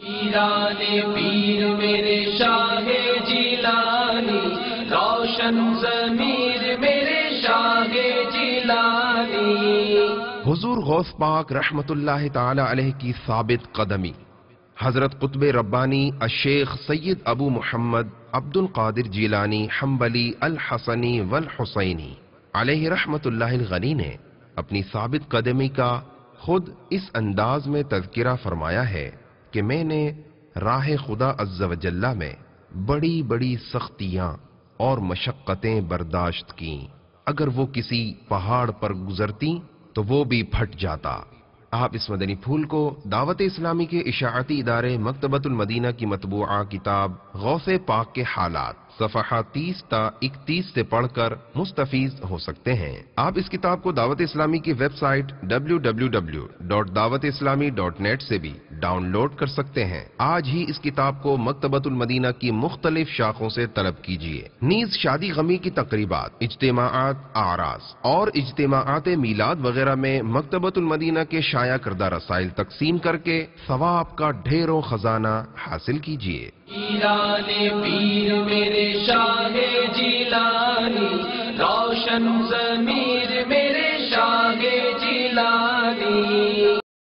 پیران پیر میرے شاہ جیلانی، روشن ضمیر میرے شاہ جیلانی۔ حضور غوث پاک رحمت اللہ تعالی علیہ کی ثابت قدمی حضرت قطب ربانی الشیخ سید ابو محمد عبد القادر جیلانی حنبلی الحسنی والحسینی علیہ رحمت اللہ الغنی نے اپنی ثابت قدمی کا خود اس انداز میں تذکرہ فرمایا ہے کہ میں نے راہ خدا عز و جل میں بڑی بڑی سختیاں اور مشقتیں برداشت کیں، اگر وہ کسی پہاڑ پر گزرتی تو وہ بھی پھٹ جاتا۔ آپ اس مدنی پھول کو دعوت اسلامی کے اشاعتی ادارے مکتبۃ المدینہ کی مطبوعہ کتاب غوث پاک کے حالات صفحہ 30 تا 31 سے پڑھ کر مستفیض ہو سکتے ہیں۔ آپ اس کتاب کو دعوت اسلامی کی ویب سائٹ www.dawatIslami.net سے بھی ڈاؤن لوڈ کر سکتے ہیں۔ آج ہی اس کتاب کو مکتبۃ المدینہ کی مختلف شاخوں سے طلب کیجیے۔ نیز شادی غمی کی تقریبات، اجتماعات، اعراس اور اجتماعات میلاد وغیرہ میں مکتبۃ المدینہ کے شائع کردہ رسائل تقسیم کر کے ثواب کا ڈھیروں خزانہ حاصل کیجیے۔ پیران پیر میرے شاہ جیلانی، روشن ضمیر